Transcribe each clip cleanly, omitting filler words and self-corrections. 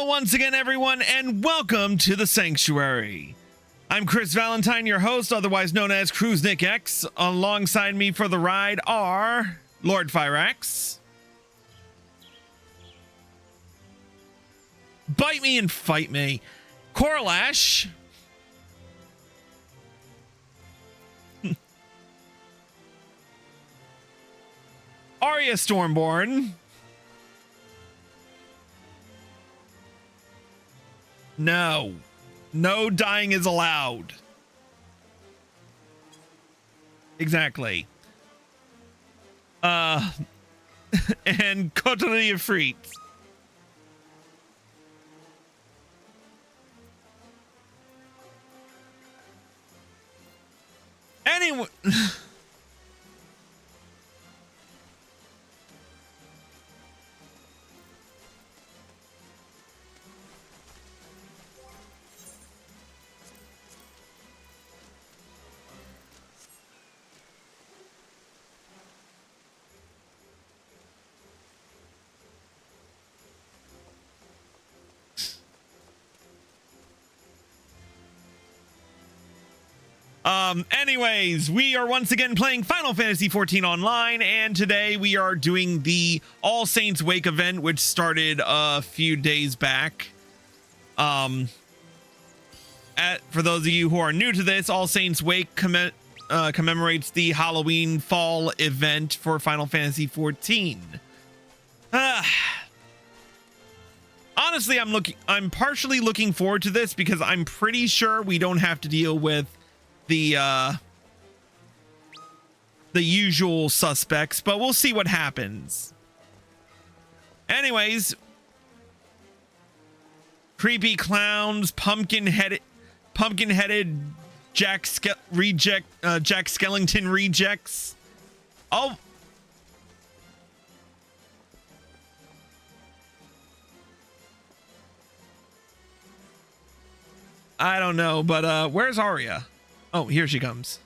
Hello once again, everyone, and welcome to the Sanctuary. I'm Chris Valentine, your host, otherwise known as Cruisenick X. Alongside me for the ride are Lord Fyrax, Bite Me and Fight Me, Corlash, Arya Stormborn, No dying is allowed. Exactly. And Coterie of Frites. Anyway. Anyways, we are once again playing Final Fantasy XIV Online, and today we are doing the All Saints Wake event, which started a few days back. For those of you who are new to this, All Saints Wake commemorates the Halloween fall event for Final Fantasy XIV. Honestly, I'm partially looking forward to this because I'm pretty sure we don't have to deal with the usual suspects, but we'll see what happens. Anyways, creepy clowns, pumpkin-headed Jack Skellington rejects. Oh, I don't know, but where's Arya? Oh, here she comes.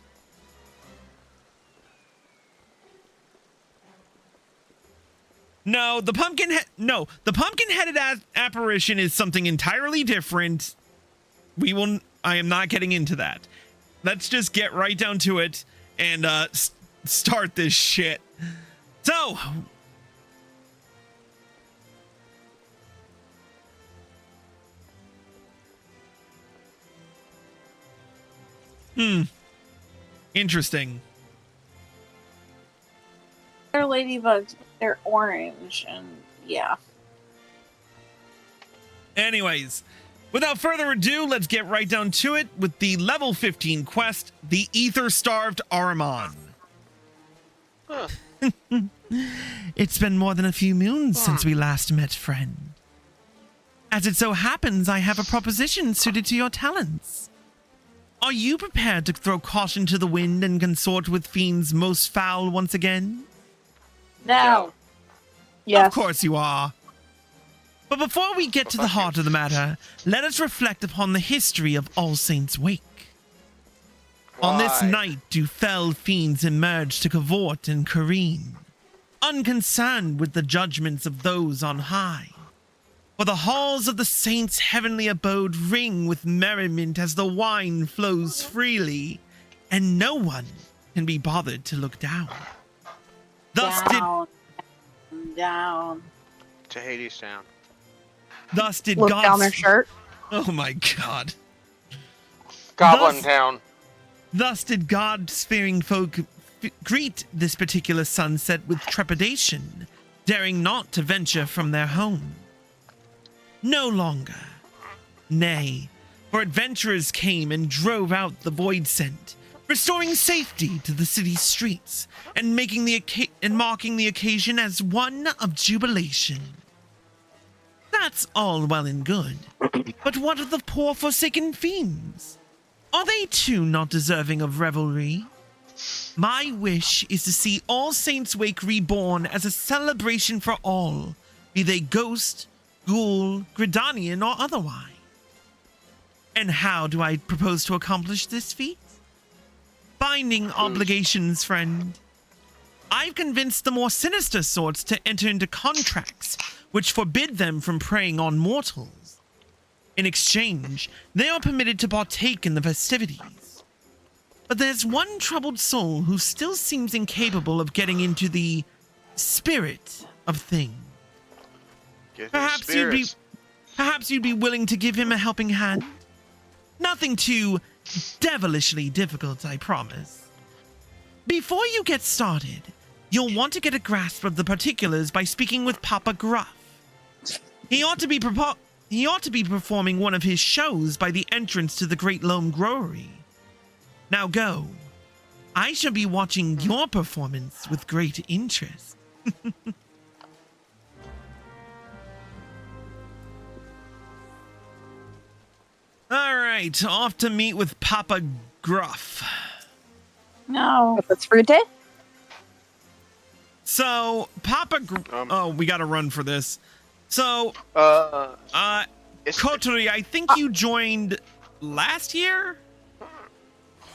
No, the pumpkin-headed apparition is something entirely different. I am not getting into that. Let's just get right down to it and start this shit. So, interesting. They're ladybugs, they're orange, and yeah. Anyways, without further ado, let's get right down to it with the level 15 quest, the Ether-Starved Ahriman. Huh. It's been more than a few moons since we last met, friend. As it so happens, I have a proposition suited to your talents. Are you prepared to throw caution to the wind and consort with fiends most foul once again? No. Yes. Of course you are. But before we get to the heart of the matter, let us reflect upon the history of All Saints Wake. Why? On this night do fell fiends emerge to cavort and careen, unconcerned with the judgments of those on high. For the halls of the saints' heavenly abode ring with merriment as the wine flows freely, and no one can be bothered to look down. Down. To Hades Town. Thus did Look God's... down their shirt. Oh my god. Goblin Town. Thus did God-fearing folk greet this particular sunset with trepidation, daring not to venture from their home. No longer. Nay, for adventurers came and drove out the void scent, restoring safety to the city's streets, and marking the occasion as one of jubilation. That's all well and good, but what of the poor forsaken fiends? Are they too not deserving of revelry? My wish is to see All Saints Wake reborn as a celebration for all, be they ghost, ghoul, Gridanian, or otherwise. And how do I propose to accomplish this feat? Binding obligations, friend. I've convinced the more sinister sorts to enter into contracts which forbid them from preying on mortals. In exchange, they are permitted to partake in the festivities. But there's one troubled soul who still seems incapable of getting into the spirit of things. Perhaps you'd be willing to give him a helping hand. Nothing too devilishly difficult, I promise. Before you get started, you'll want to get a grasp of the particulars by speaking with Papa Gruff. He ought to be performing one of his shows by the entrance to the Great Loam Growery. Now go. I shall be watching your performance with great interest. All right, off to meet with Papa Gruff. No. That's fruit day? So, oh, we gotta run for this. So, Kotori, I think you joined last year?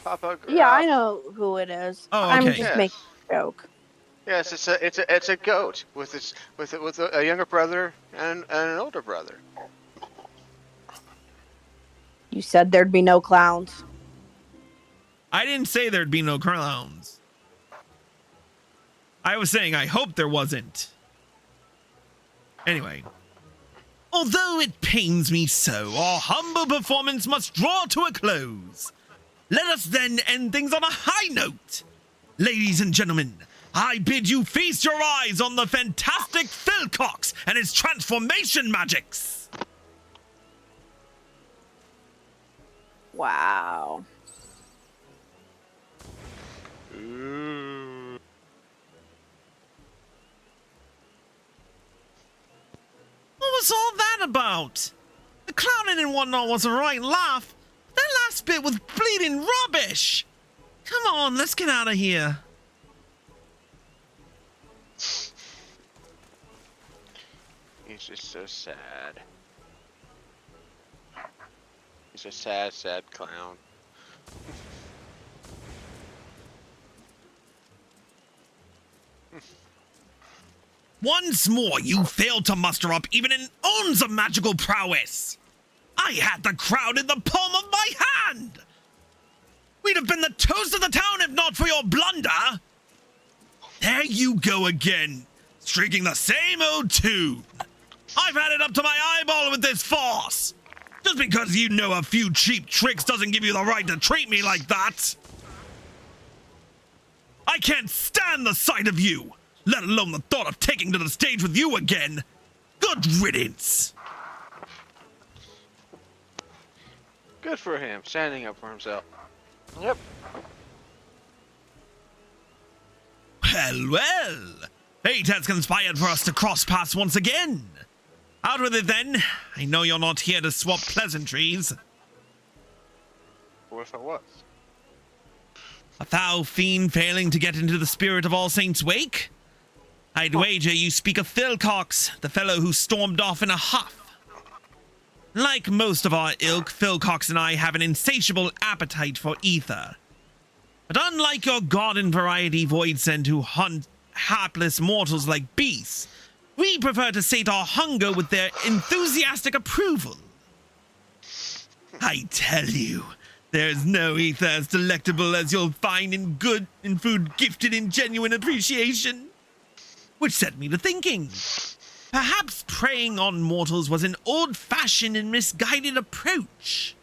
Papa. Yeah, I know who it is. Oh, I'm okay. just making a joke. Yes, it's a goat with a younger brother and an older brother. You said there'd be no clowns. I didn't say there'd be no clowns. I was saying I hope there wasn't. Anyway. Although it pains me so, our humble performance must draw to a close. Let us then end things on a high note. Ladies and gentlemen, I bid you feast your eyes on the fantastic Philcox and his transformation magics. Wow. Ooh. What was all that about? The clowning and whatnot was a right laugh. That last bit was bleeding rubbish. Come on, let's get out of here. He's just so sad. He's a sad, sad clown. Once more, you failed to muster up even an ounce of magical prowess. I had the crowd in the palm of my hand. We'd have been the toast of the town if not for your blunder. There you go again, streaking the same old tune. I've had it up to my eyeball with this farce. Just because you know a few cheap tricks doesn't give you the right to treat me like that. I can't stand the sight of you, let alone the thought of taking to the stage with you again. Good riddance. Good for him, standing up for himself. Yep. Well. Fate has conspired for us to cross paths once again. Out with it then. I know you're not here to swap pleasantries. What if I was? A thou fiend failing to get into the spirit of All Saints' wake? I'd wager you speak of Philcox, the fellow who stormed off in a huff. Like most of our ilk, Philcox and I have an insatiable appetite for ether. But unlike your garden variety voidsend who hunt hapless mortals like beasts, we prefer to sate our hunger with their enthusiastic approval. I tell you, there's no ether as delectable as you'll find in food gifted in genuine appreciation. Which set me to thinking. Perhaps preying on mortals was an old-fashioned and misguided approach.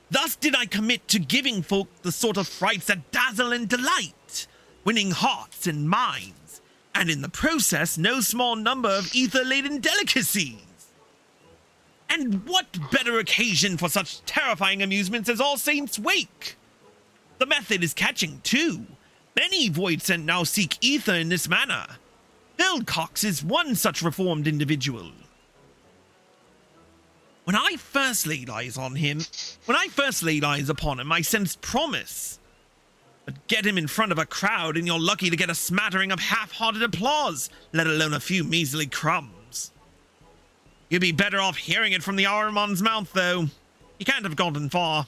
Thus did I commit to giving folk the sort of frights that dazzle and delight, winning hearts and minds, and in the process no small number of ether-laden delicacies. And what better occasion for such terrifying amusements as All Saints' Wake? The method is catching, too. Many voidsent now seek ether in this manner. Philcox is one such reformed individual. When I first laid eyes upon him, I sensed promise. But get him in front of a crowd and you're lucky to get a smattering of half-hearted applause, let alone a few measly crumbs. You'd be better off hearing it from the Ahriman's mouth, though. You can't have gotten far.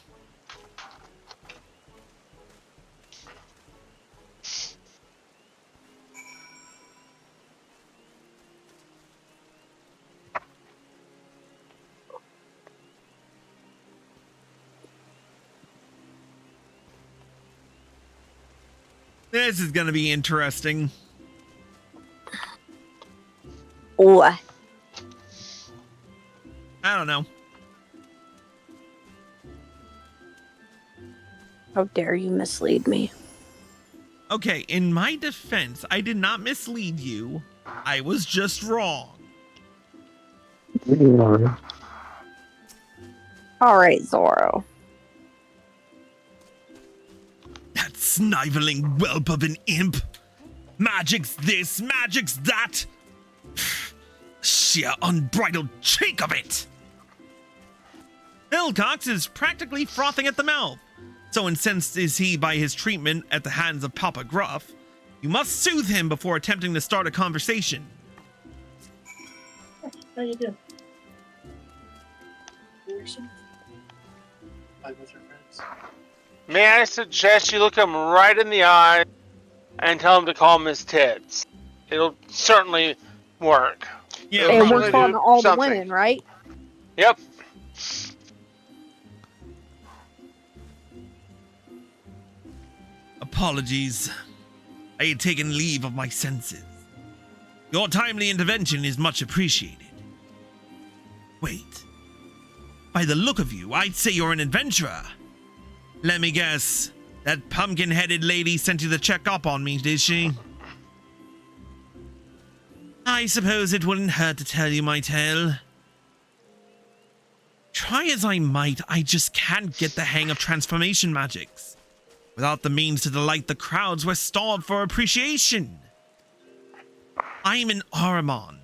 This is gonna be interesting. What? I don't know. How dare you mislead me? Okay, in my defense, I did not mislead you. I was just wrong. All right, Zoro. That sniveling whelp of an imp. Magic's this, magic's that. Sheer unbridled cheek of it. Wilcox is practically frothing at the mouth. So incensed is he by his treatment at the hands of Papa Gruff. You must soothe him before attempting to start a conversation. How you doing? May I suggest you look him right in the eye and tell him to call him his tits? It'll certainly work. Yeah, It probably works on do all the something. women, right? Yep. Apologies. I had taken leave of my senses. Your timely intervention is much appreciated. Wait. By the look of you, I'd say you're an adventurer. Let me guess. That pumpkin-headed lady sent you to check up on me, did she? I suppose it wouldn't hurt to tell you my tale. Try as I might, I just can't get the hang of transformation magics. Without the means to delight the crowds, we're starved for appreciation. I'm an Ahriman.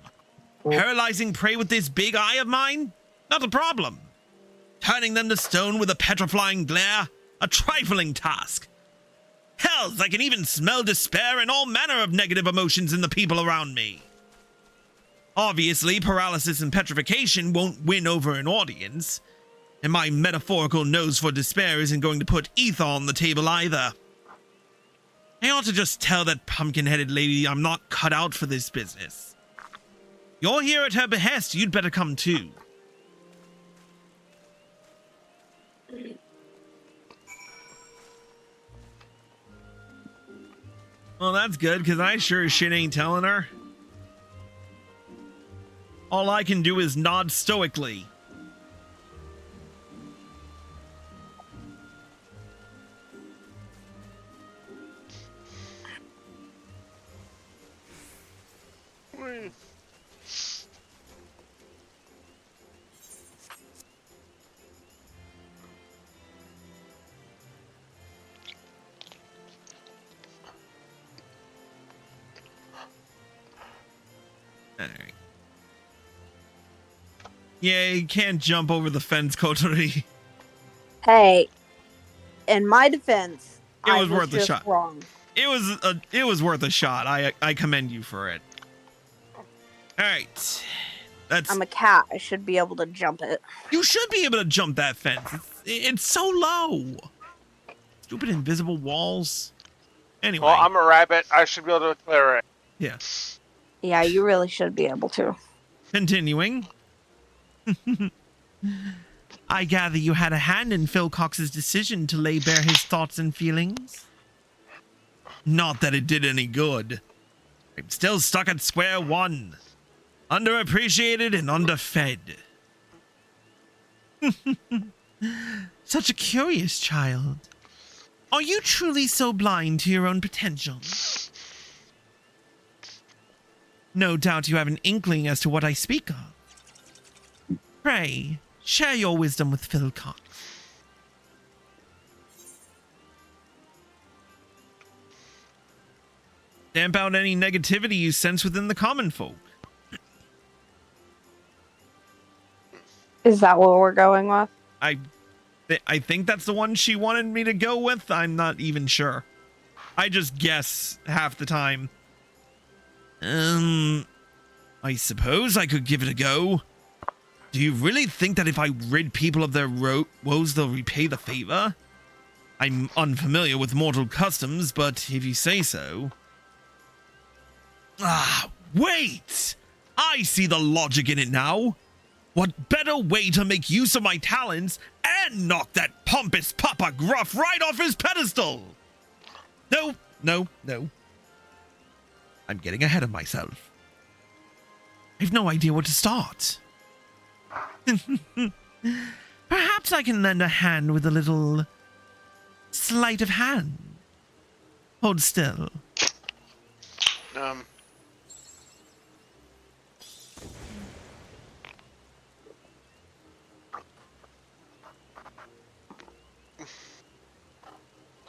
Paralyzing prey with this big eye of mine? Not a problem. Turning them to stone with a petrifying glare? A trifling task. Hells, I can even smell despair and all manner of negative emotions in the people around me. Obviously, paralysis and petrification won't win over an audience. And my metaphorical nose for despair isn't going to put ether on the table either. I ought to just tell that pumpkin-headed lady I'm not cut out for this business. You're here at her behest, you'd better come too. Well, that's good, because I sure as shit ain't telling her. All I can do is nod stoically. Alright. Yeah, you can't jump over the fence, Kotori. Hey, in my defense, It I was worth a just shot. wrong. It was worth a shot. I commend you for it. Alright. That's I'm a cat. I should be able to jump it. You should be able to jump that fence. It's so low. Stupid invisible walls. Anyway. Well, I'm a rabbit. I should be able to clear it. Yeah. Yeah, you really should be able to. Continuing. I gather you had a hand in Phil Cox's decision to lay bare his thoughts and feelings. Not that it did any good. I'm still stuck at square one. Underappreciated and underfed. Such a curious child. Are you truly so blind to your own potential? No doubt you have an inkling as to what I speak of. Pray, share your wisdom with Phil Cox. Damp out any negativity you sense within the common folk. Is that what we're going with? I think that's the one she wanted me to go with. I'm not even sure. I just guess half the time. I suppose I could give it a go. Do you really think that if I rid people of their woes, they'll repay the favor? I'm unfamiliar with mortal customs, but if you say so. Ah, wait! I see the logic in it now. What better way to make use of my talents and knock that pompous Papa Gruff right off his pedestal? Though, No. I'm getting ahead of myself. I have no idea where to start. Perhaps I can lend a hand with a little sleight of hand. Hold still.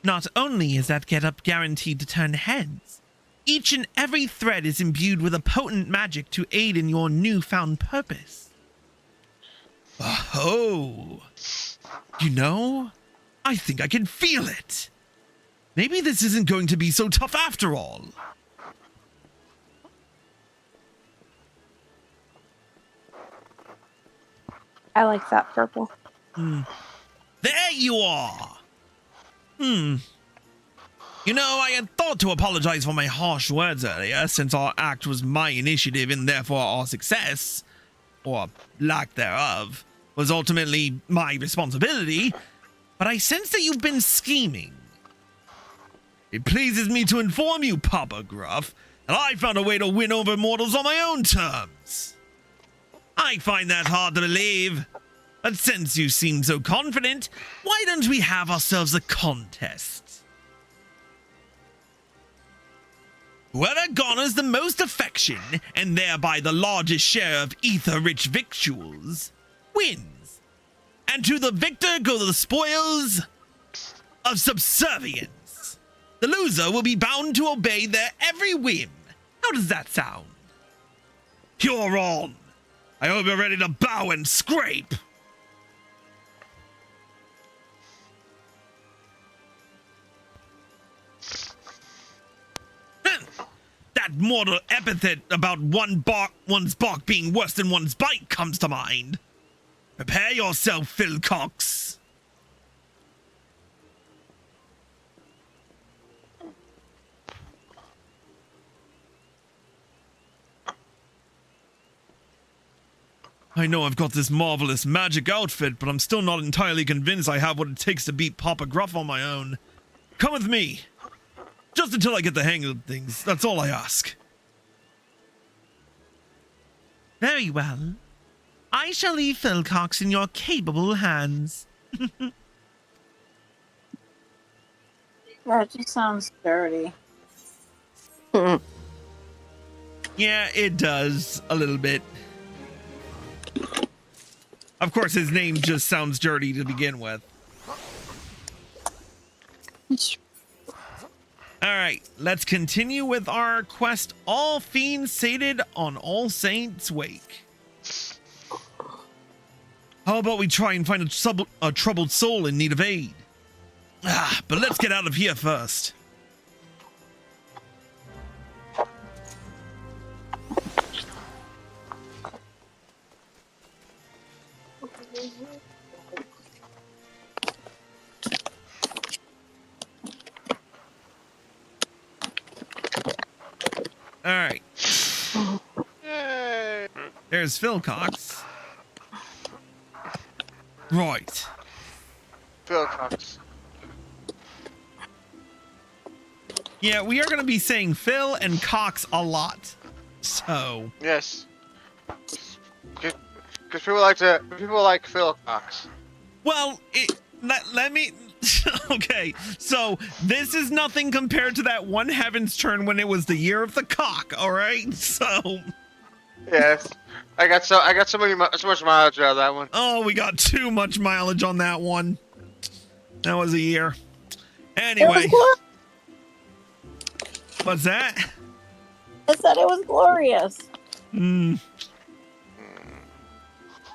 Not only is that getup guaranteed to turn heads, each and every thread is imbued with a potent magic to aid in your newfound purpose. Oh, you know, I think I can feel it. Maybe this isn't going to be so tough after all. I like that purple. There you are! You know, I had thought to apologize for my harsh words earlier, since our act was my initiative and therefore our success, or lack thereof, was ultimately my responsibility, but I sense that you've been scheming. It pleases me to inform you, Papa Gruff, that I found a way to win over mortals on my own terms. I find that hard to believe, but since you seem so confident, why don't we have ourselves a contest? Whoever garners the most affection, and thereby the largest share of ether-rich victuals, wins. And to the victor go the spoils of subservience. The loser will be bound to obey their every whim. How does that sound? You're on. I hope you're ready to bow and scrape. That mortal epithet about one's bark being worse than one's bite comes to mind. Prepare yourself, Phil Cox. I know I've got this marvelous magic outfit, but I'm still not entirely convinced I have what it takes to beat Papa Gruff on my own. Come with me. Just until I get the hang of things, that's all I ask. Very well. I shall leave Phil Cox in your capable hands. That just sounds dirty. Yeah, it does, a little bit. Of course, his name just sounds dirty to begin with. Alright, let's continue with our quest, All Fiends Sated on All Saints' Wake. How about we try and find a troubled soul in need of aid? But let's get out of here first. Alright. There's Phil Cox. Right. Phil Cox. Yeah, we are going to be saying Phil and Cox a lot. So. Yes. Because people like Phil Cox. Well, let me. Okay, so this is nothing compared to that one Heaven's Turn when it was the year of the cock. All right, so. Yes, I got so much mileage out of that one. Oh, we got too much mileage on that one. That was a year. Anyway. What's that? I said it was glorious. Hmm.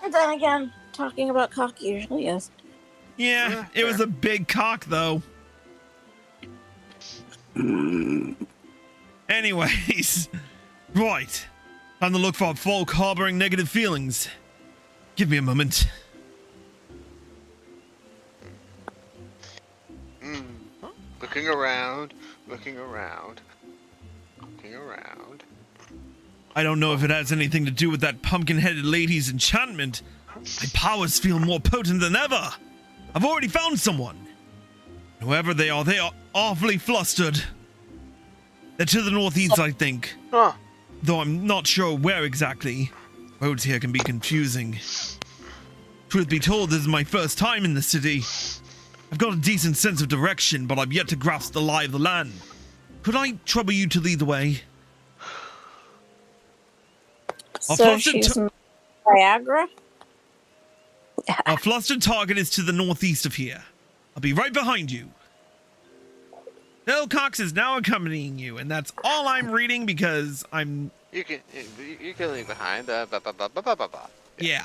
And then again, talking about cock usually is. Yeah, it was a big cock, though. Anyways, right. Time to look for folk harboring negative feelings. Give me a moment. Looking around. I don't know if it has anything to do with that pumpkin-headed lady's enchantment. My powers feel more potent than ever. I've already found someone. Whoever they are awfully flustered. They're to the northeast, I think. Huh. Though I'm not sure where exactly. Roads here can be confusing. Truth be told, this is my first time in the city. I've got a decent sense of direction, but I've yet to grasp the lie of the land. Could I trouble you to lead the way? So she's Viagra? Our flustered target is to the northeast of here. I'll be right behind you. Bill Cox is now accompanying you, and that's all I'm reading because I'm... You can leave behind. Yeah.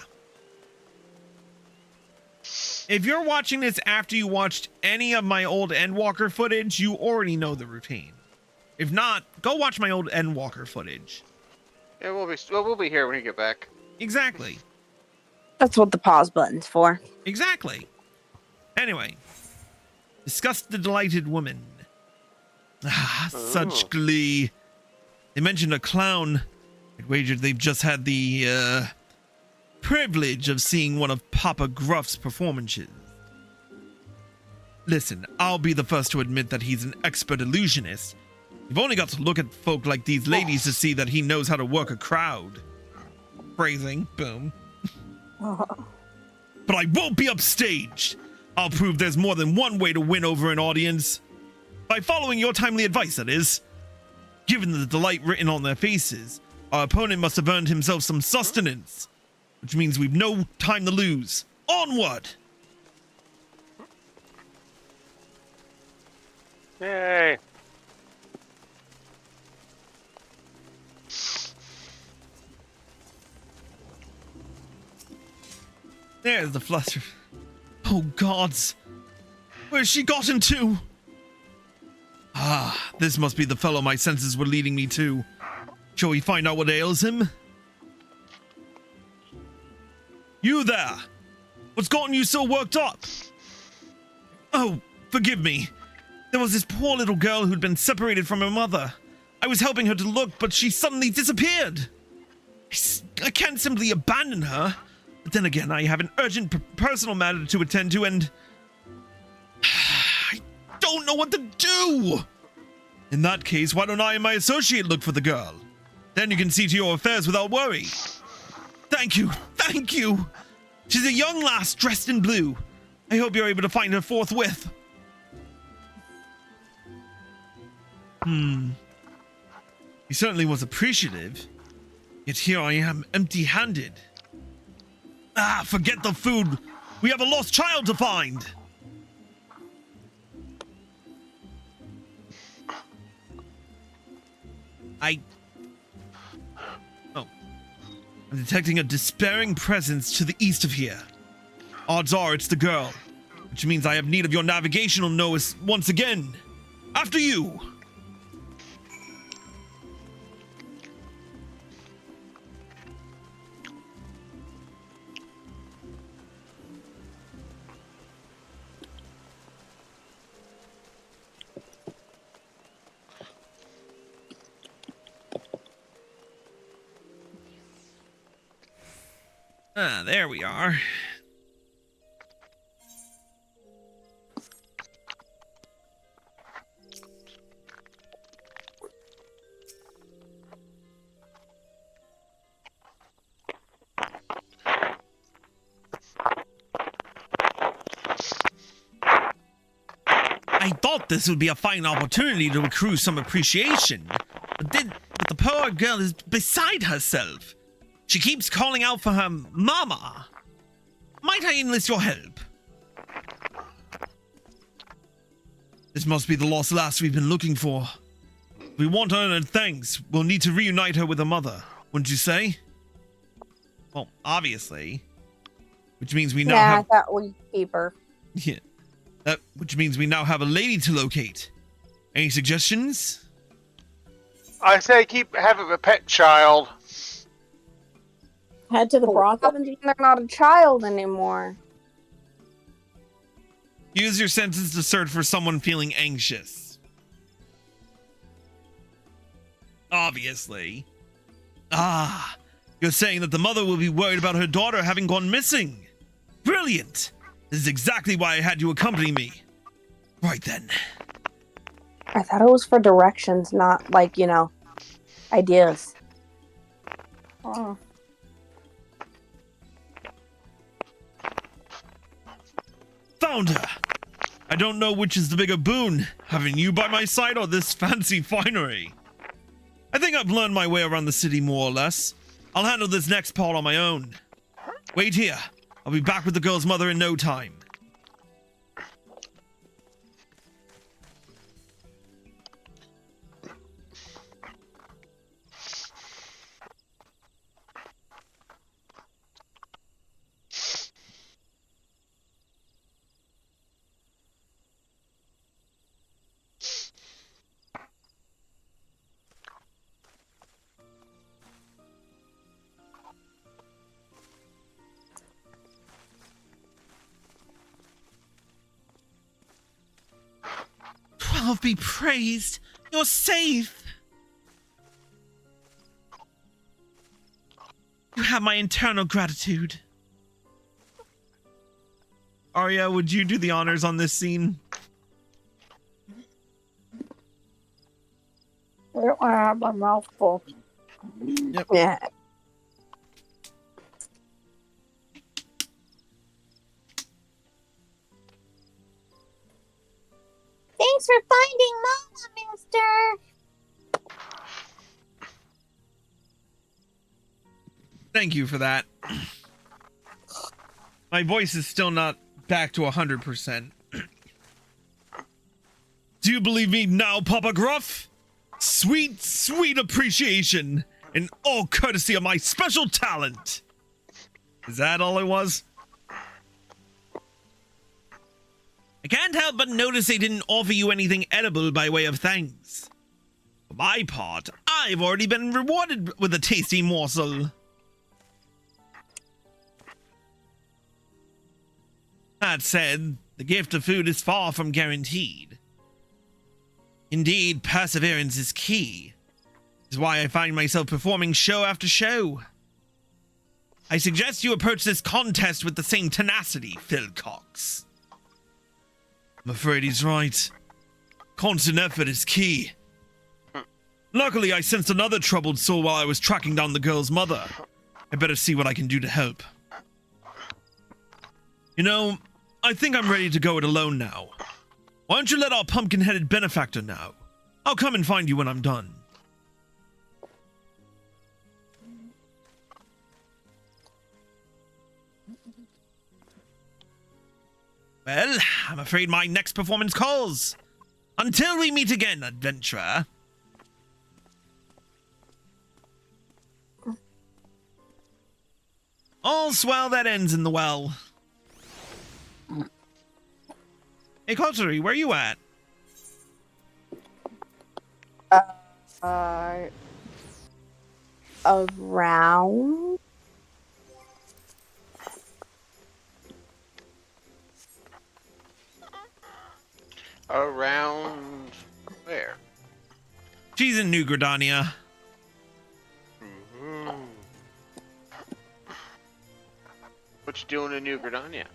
If you're watching this after you watched any of my old Endwalker footage, you already know the routine. If not, go watch my old Endwalker footage. Yeah, we'll be here when you get back. Exactly. That's what the pause button's for. Exactly. Anyway. Discuss the delighted woman. Ah, such glee. They mentioned a clown. I'd wagered they've just had the, privilege of seeing one of Papa Gruff's performances. Listen, I'll be the first to admit that he's an expert illusionist. You've only got to look at folk like these ladies to see that he knows how to work a crowd. Phrasing, boom. But I won't be upstaged. I'll prove there's more than one way to win over an audience. By following your timely advice, that is. Given the delight written on their faces, our opponent must have earned himself some sustenance. Which means we've no time to lose. Onward! Yay. There's the fluster. Oh, gods. Where's she gotten to? Ah, this must be the fellow my senses were leading me to. Shall we find out what ails him? You there! What's gotten you so worked up? Oh, forgive me. There was this poor little girl who'd been separated from her mother. I was helping her to look, but she suddenly disappeared. I can't simply abandon her. But then again, I have an urgent personal matter to attend to, and I don't know what to do. In that case, why don't I and my associate look for the girl? Then you can see to your affairs without worry. Thank you, thank you. She's a young lass dressed in blue. I hope you're able to find her forthwith. He certainly was appreciative. Yet here I am, empty-handed. Ah, forget the food. We have a lost child to find. I'm detecting a despairing presence to the east of here. Odds are it's the girl, which means I have need of your navigational nose once again. After you. Ah, there we are. I thought this would be a fine opportunity to accrue some appreciation, but the poor girl is beside herself. She keeps calling out for her mama. Might I enlist your help? This must be the lost lass we've been looking for. If we want to earn her thanks, we'll need to reunite her with her mother, wouldn't you say? Well, obviously. Which means we now have... I thought we'd keep her. Yeah. Which means we now have a lady to locate. Any suggestions? I say keep having a pet child. Head to the brothel. They're not a child anymore. Use your senses to search for someone feeling anxious. Obviously. Ah, you're saying that the mother will be worried about her daughter having gone missing. Brilliant. This is exactly why I had you accompany me. Right then. I thought it was for directions, not like, ideas. Oh. Found her! I don't know which is the bigger boon, having you by my side or this fancy finery. I think I've learned my way around the city more or less. I'll handle this next part on my own. Wait here. I'll be back with the girl's mother in no time. Be praised. You're safe. You have my eternal gratitude. Arya, would you do the honors on this scene? I don't want to have my mouth full. Yep. Yeah. Thanks for finding Mama, mister. Thank you for that. My voice is still not back to 100%. Do you believe me now, Papa Gruff? Sweet, sweet appreciation, and all courtesy of my special talent. Is that all it was? I can't help but notice they didn't offer you anything edible by way of thanks. For my part, I've already been rewarded with a tasty morsel. That said, the gift of food is far from guaranteed. Indeed, perseverance is key. This is why I find myself performing show after show. I suggest you approach this contest with the same tenacity, Phil Cox. I'm afraid he's right. Constant effort is key. Luckily, I sensed another troubled soul while I was tracking down the girl's mother. I better see what I can do to help. You know, I think I'm ready to go it alone now. Why don't you let our pumpkin-headed benefactor know? I'll come and find you when I'm done. Well, I'm afraid my next performance calls. Until we meet again, adventurer. All's well that ends in the well. Hey, Coterie, where you at? Around? Around where? She's in New Gridania. Mm-hmm. What you doing in New Gridania?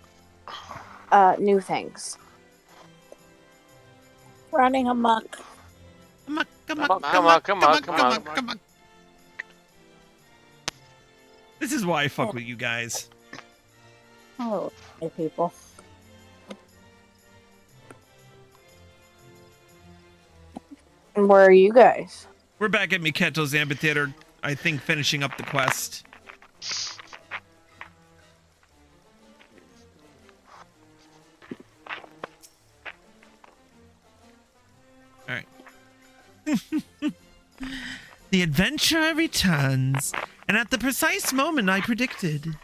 New things. Running amok. Come Come on. This is why I fuck with you guys. Oh, hey people. And where are you guys? We're back at Miketo's amphitheater, I think, finishing up the quest. Alright. The adventurer returns, and at the precise moment I predicted.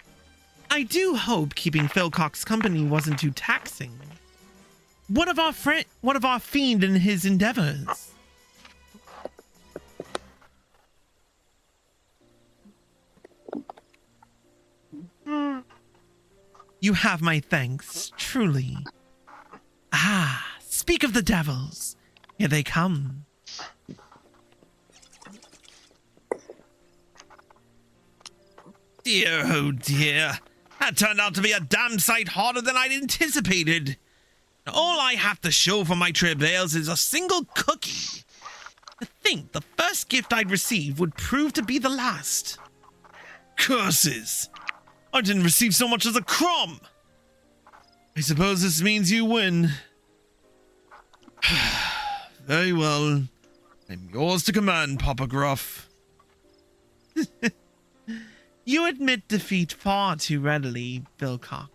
I do hope keeping Phil Cox company wasn't too taxing. What of our fiend and his endeavors? You have my thanks, truly. Ah, speak of the devils. Here they come. Dear, oh dear. That turned out to be a damn sight harder than I'd anticipated. All I have to show for my travails is a single cookie. To think the first gift I'd receive would prove to be the last. Curses! I didn't receive so much as a crumb! I suppose this means you win. Very well. I'm yours to command, Papa Gruff. You admit defeat far too readily, Phil Cox.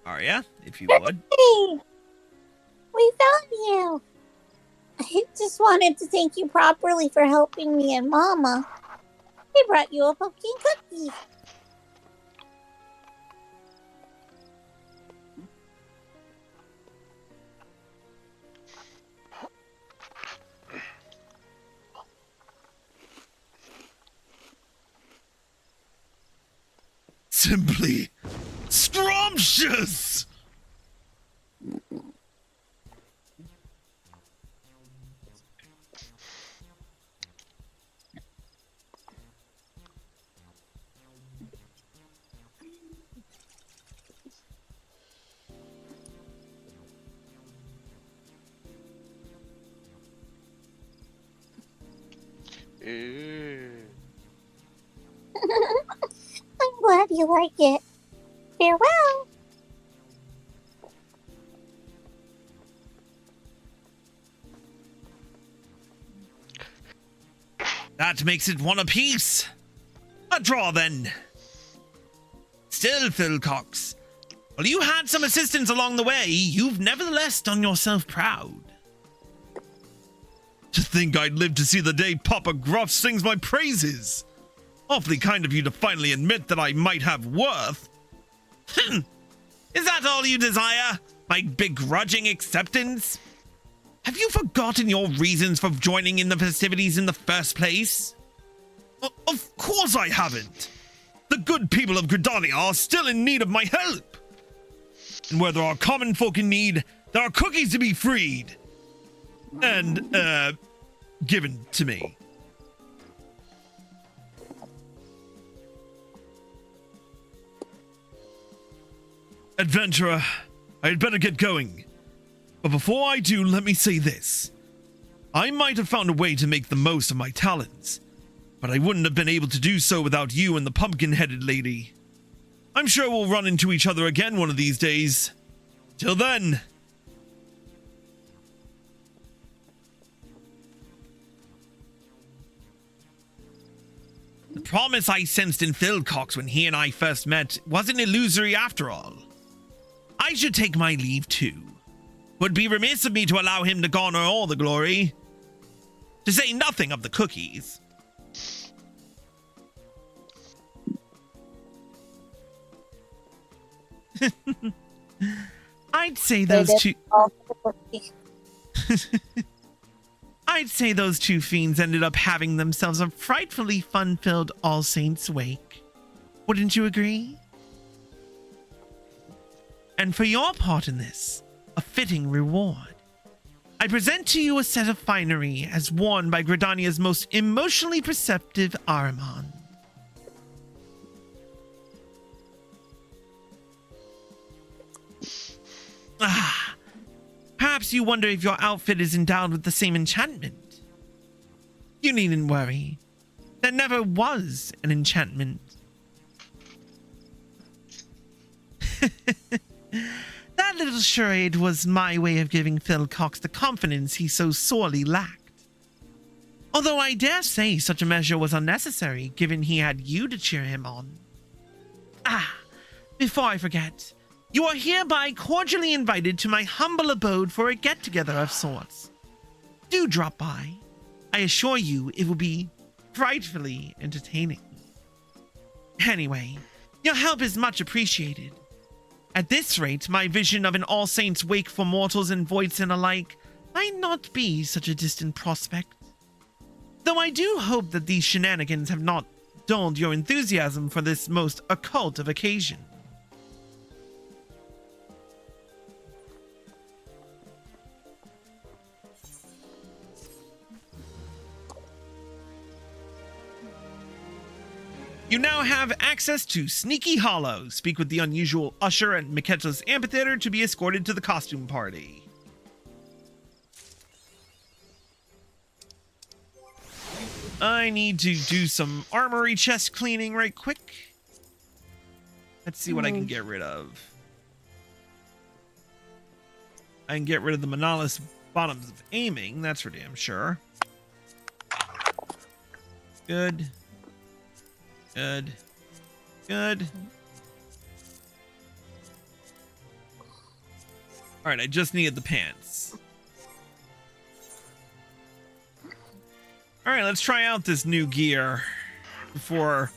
Arya, if you would. Hey, we found you. I just wanted to thank you properly for helping me and Mama. I brought you a pumpkin cookie. Simply scrumptious! I'm glad you like it. Farewell. That makes it one apiece. A draw, then. Still, Phil Cox, while you had some assistance along the way, you've nevertheless done yourself proud. To think I'd live to see the day Papa Gruff sings my praises. Awfully kind of you to finally admit that I might have worth. Is that all you desire? My begrudging acceptance? Have you forgotten your reasons for joining in the festivities in the first place? Of course I haven't. The good people of Gridania are still in need of my help. And where there are common folk in need, there are cookies to be freed. And, given to me. Adventurer, I had better get going. But before I do, let me say this. I might have found a way to make the most of my talents, but I wouldn't have been able to do so without you and the pumpkin-headed lady. I'm sure we'll run into each other again one of these days. Till then. The promise I sensed in Phil Cox when he and I first met wasn't illusory after all. I should take my leave too. Would be remiss of me to allow him to garner all the glory. To say nothing of the cookies. I'd say those two... I'd say those two fiends ended up having themselves a frightfully fun-filled All Saints wake. Wouldn't you agree? And for your part in this, a fitting reward. I present to you a set of finery as worn by Gridania's most emotionally perceptive Ahriman. Perhaps you wonder if your outfit is endowed with the same enchantment. You needn't worry. There never was an enchantment. That little charade was my way of giving Phil Cox the confidence he so sorely lacked. Although I dare say such a measure was unnecessary, given he had you to cheer him on. Before I forget, you are hereby cordially invited to my humble abode for a get-together of sorts. Do drop by. I assure you it will be frightfully entertaining. Anyway, your help is much appreciated. At this rate, my vision of an All Saints wake for mortals and voidsmen alike might not be such a distant prospect. Though I do hope that these shenanigans have not dulled your enthusiasm for this most occult of occasion. You now have access to Sneaky Hollow. Speak with the unusual usher at Miketa's amphitheater to be escorted to the costume party. I need to do some armory chest cleaning right quick. Let's see what I can get rid of. I can get rid of the Monolith's bottoms of aiming, that's for damn sure. Good. Good. Good. Alright, I just needed the pants. Alright, let's try out this new gear before...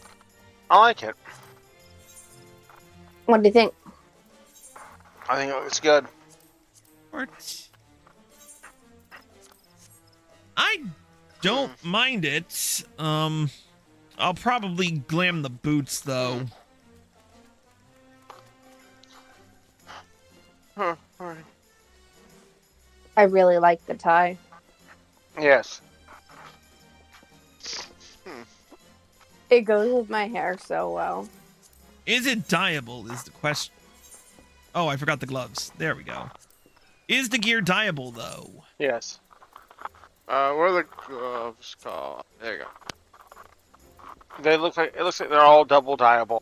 I like it. What do you think? I think it looks good. What? I don't mind it. I'll probably glam the boots though. Huh, alright. I really like the tie. Yes. It goes with my hair so well. Is it dyeable is the question. Oh, I forgot the gloves. There we go. Is the gear dyeable though? Yes. What are the gloves called? There you go. They look like, it looks like they're all double dyeable.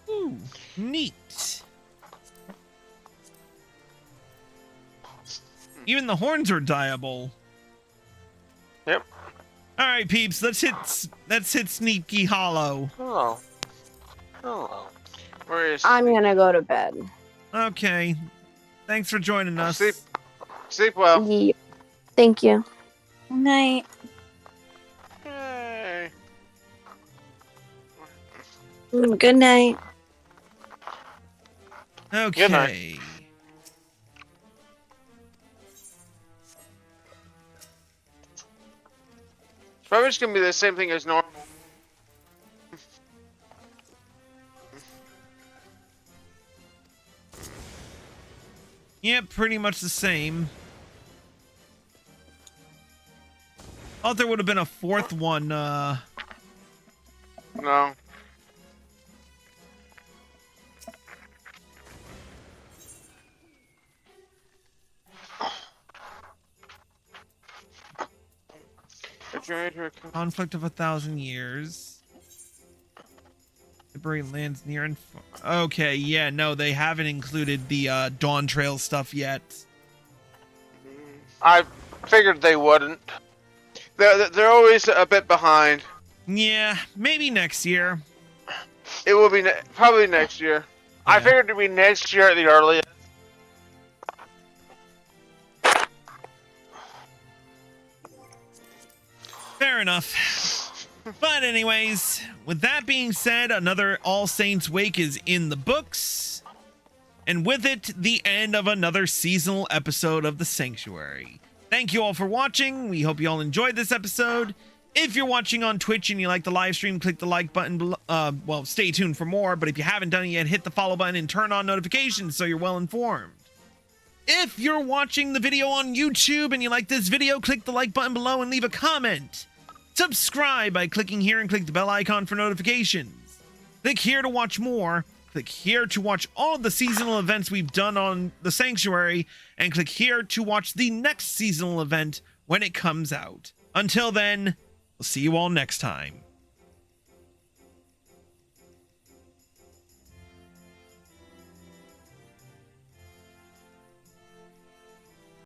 Ooh, neat. Even the horns are dyeable. Yep. All right, peeps, let's hit Sneaky Hollow. Oh. Oh. Where is... I'm gonna go to bed. Okay. Thanks for joining us. Sleep well. Yep. Thank you. Good night. Yay. Good night. Okay. Good night. It's probably just gonna be the same thing as normal. Yep, pretty much the same. Thought there would have been a fourth one, No. Conflict of 1,000 years. The brilliant lands near and far. Okay, yeah, no, they haven't included the Dawn Trail stuff yet. I figured they wouldn't. They're always a bit behind. Yeah, maybe next year. It will be probably next year. I Yeah. figured it'd be next year at the earliest. Fair enough. But anyways, with that being said, another All Saints Wake is in the books. And with it, the end of another seasonal episode of The Sanctuary. Thank you all for watching. We hope you all enjoyed this episode. If you're watching on Twitch and you like the live stream, click the like button below. Well, stay tuned for more. But if you haven't done it yet, hit the follow button and turn on notifications so you're well informed. If you're watching the video on YouTube and you like this video, click the like button below and leave a comment. Subscribe by clicking here and click the bell icon for notifications. Click here to watch more. Click here to watch all of the seasonal events we've done on The Sanctuary. And click here to watch the next seasonal event when it comes out. Until then, we'll see you all next time.